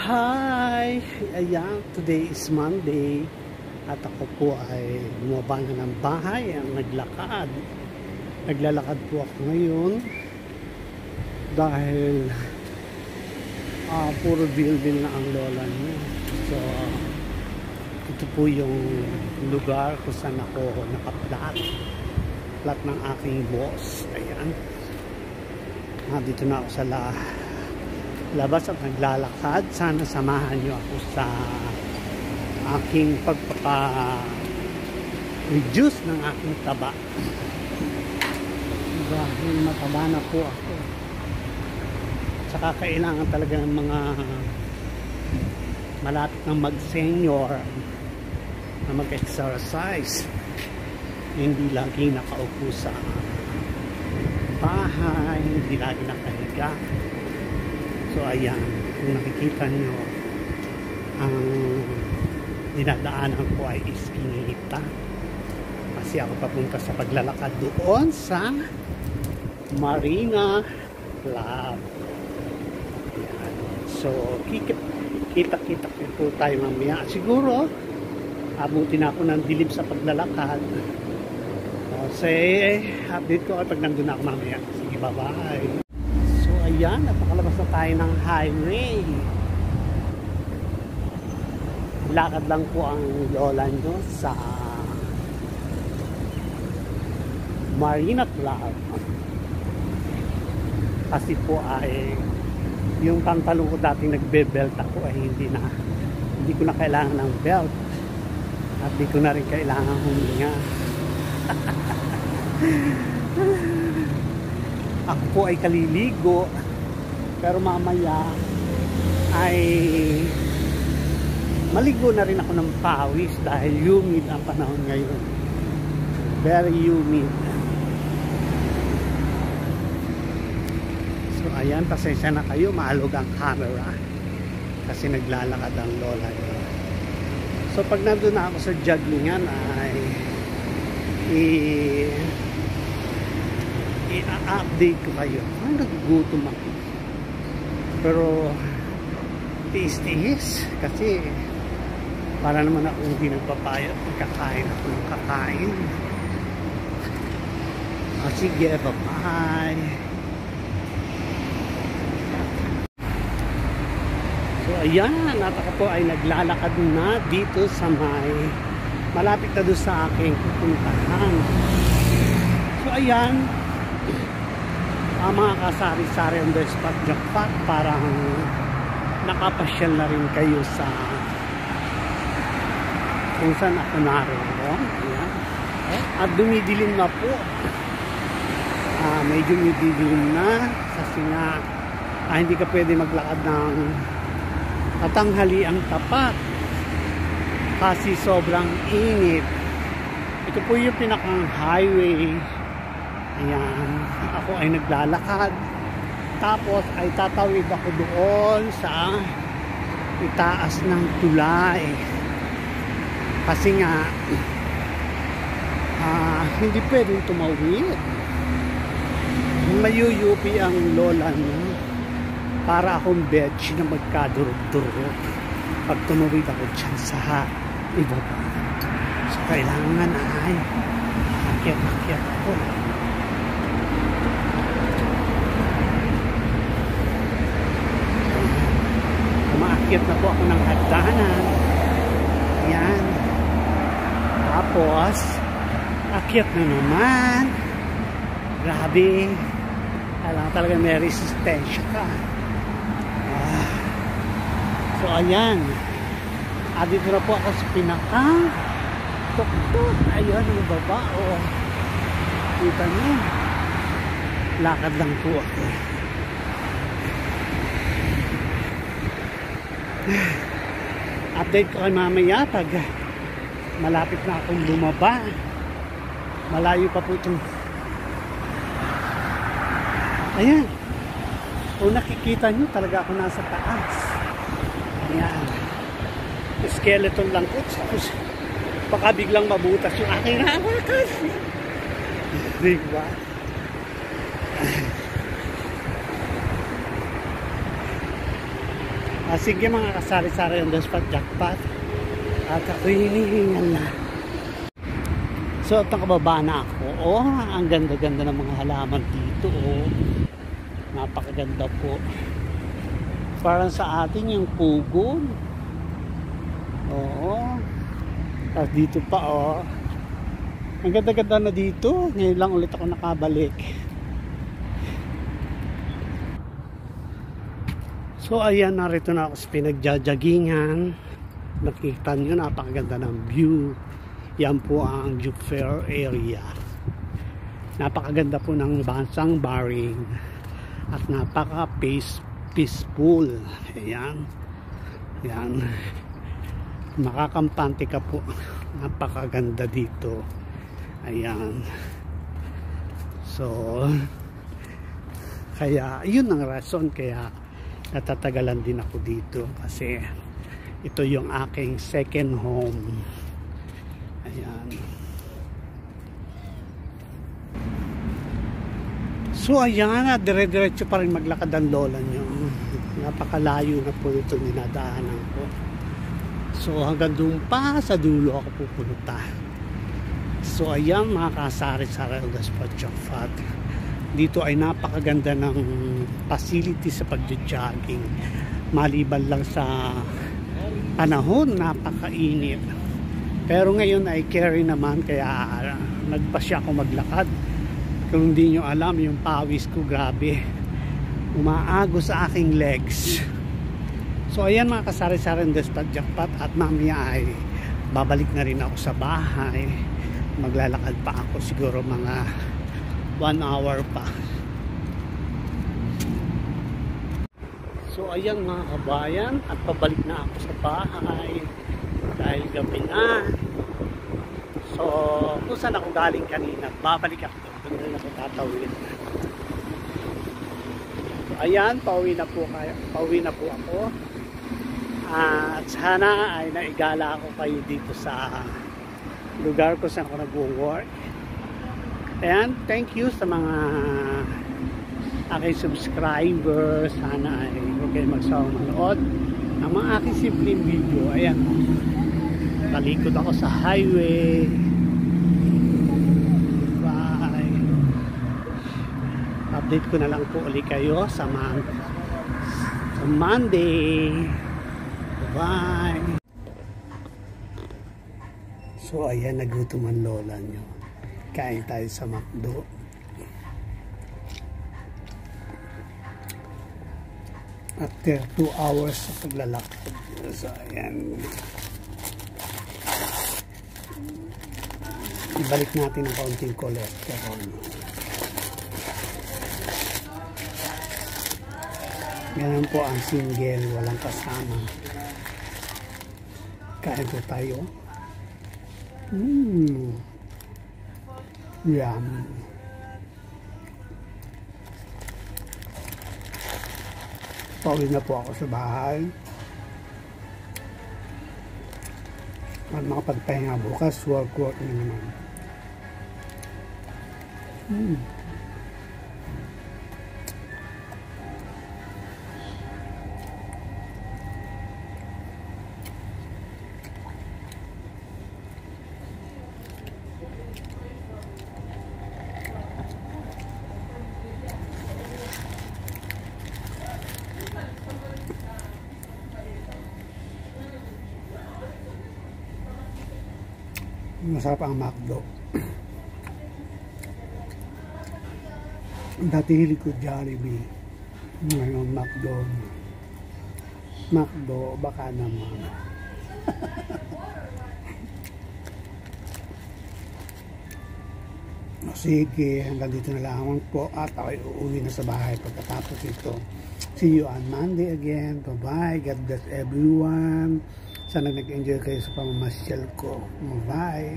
Hi! Ayan, today is Monday at ako po ay bumaba na ng bahay ang naglakad. Naglalakad po ako ngayon dahil puro bilbil na ang lola niya. So, ito po yung lugar kung saan ako nakaplat. Plat ng aking boss. Ayan. Dito na ako sa labas at naglalakad. Sana samahan niyo ako sa aking pagpapa-reduce ng aking taba. Dahil mataba na po ako. Tsaka kailangan talaga ng mga malapit ng mag-senior na mag-exercise. Hindi lagi nakaupo sa bahay, hindi lagi nakahiga. So ayan, kung nakikita nyo, ang dinadaanan ko ay Iskinita. Kasi ako papunta sa paglalakad doon sa Marina Club. Ayan. So, kita-kita po tayo mamaya. Siguro, abutin ako ng dilim sa paglalakad. Say, update ko pag nandun ako mamaya. Sige, bye-bye. So, ayan, napakalabas na tayo ng highway. Lakad lang po ang lola nyo sa Marina Club. Kasi po ay yung pantalon ko dating nagbe-belt ako ay hindi ko na kailangan ng belt. At di ko na rin kailangan huminga. Ako po ay kaliligo, pero mamaya ay maligo na rin ako ng pawis dahil humid ang panahon ngayon. Very humid. So ayan, pasensya na kayo, maalog ang camera kasi naglalakad ang lola niya. So pag nandun na ako sa jogglingan ay i-update ko kayo. Ay, nagugutom ako. Pero tiis-tiis kasi para naman ako hindi nagpapayat. Kakain ako ng kakain. Sige, bye-bye. So ayan, at ako po ay naglalakad na dito sa malapit na doon sa aking pupuntahan. So ayan, ang mga kasari-sari on the spot jackpot, parang nakapasyal na rin kayo sa kung saan ako naroon. Ayan. At dumidilim na po. Medyo dumidilim na kasi nga hindi ka pwede maglakad ng katanghaliang tapat kasi sobrang init. Ito po yung pinakang highway. Ayan, ako ay naglalakad. Tapos ay tatawid ako doon sa itaas ng tulay. Kasi nga hindi pwedeng tumawid. Mayuyupi ang lola niya para akong bedch na magkadurog-durog pag tumawid ako dyan sa ibaba. So kailangan ay akyat-akyat ako. Umaakyat na po ako ng hagdanan. Ayan. Tapos akyat na naman. Grabe. Kailangan talaga may resistensya ka. So ayan. Dito na po ako sa pinaka-tuktok. Ayan ang baba. Kita nyo. Lakad lang po ako. Update ko kay mamaya pag malapit na akong bumaba. Malayo pa po itong ayan. Kung nakikita nyo talaga ako nasa taas. Ayan. Skeleton lang po. Baka biglang mabutas yung aking hawakan. Diba? Sige mga kasari-sari on the spot jackpot. At ako'y hinihingal na. So, ito kababa na ako. Oh, ang ganda-ganda ng mga halaman dito. Oh, napakaganda po. Parang sa atin yung pugon. Oo. Tapos dito pa, oh. Ang ganda-ganda na dito. Ngayon lang ulit ako nakabalik. So, ayan, narito na ako sa pinagjajagingan. Nakita nyo, napakaganda ng view. Yan po ang Juke Fair area. Napakaganda po ng bansang Baring. At napaka-peaceful. Ayan. Ayan. Makakampante ka po. Napakaganda dito. Ayan. So, kaya, yun ang rason. Kaya, natatagalan din ako dito. Kasi, ito yung aking second home. Ayan. So ayan, dire-diretso pa rin maglakad ang lola nyo. Napakalayo na po ito dinadaanan ko. So hanggang doon pa sa dulo ako pupunta. So ayan mga kasari-sari on the spot jackpot. Dito ay napakaganda ng facility sa pagjo-jogging. Maliban lang sa panahon, napakainit. Pero ngayon ay carry naman kaya nagpasya ako maglakad. Kung hindi nyo alam, yung pawis ko grabe umaago sa aking legs. So ayan mga kasari-sari on the spot jackpot. At mamaya ay babalik na rin ako sa bahay. Maglalakad pa ako siguro mga 1 hour pa. So ayan mga kabayan, at pabalik na ako sa bahay dahil gabi na. So kung saan ako galing kanina, babalik ako doon rin ako tatawid. So ayan, pauwi na po ako. At sana ay naigala ako kayo dito sa lugar ko saan ako nag-work. Ayan, thank you sa mga aking subscribers. Sana ay huwag kayo magsawang manood ng mga aking simpleng video. Ayan, talikod ako sa highway. Bye. Update ko na lang po ulit kayo sa Monday. Bye. So ayan, nagutom ang lola nyo. Kain tayo sa McDo. After 2 hours sa paglalakad. So ayan, ibalik natin ang kaunting cholesterol. Ganun po ang single, walang kasama. Kain po tayo. Yum. Pauwi na po ako sa bahay. At makapagpahinga bukas, work na naman. Masarap ang McDo. Dati hilig ko Jollibee. Ngayon McDo, baka naman. Sige, hanggang dito na lang po. At ako'y uuwi na sa bahay pagkatapos ito. See you on Monday again. Bye-bye. God bless everyone. Sana nag-enjoy kayo sa pamamasyal ko. Bye!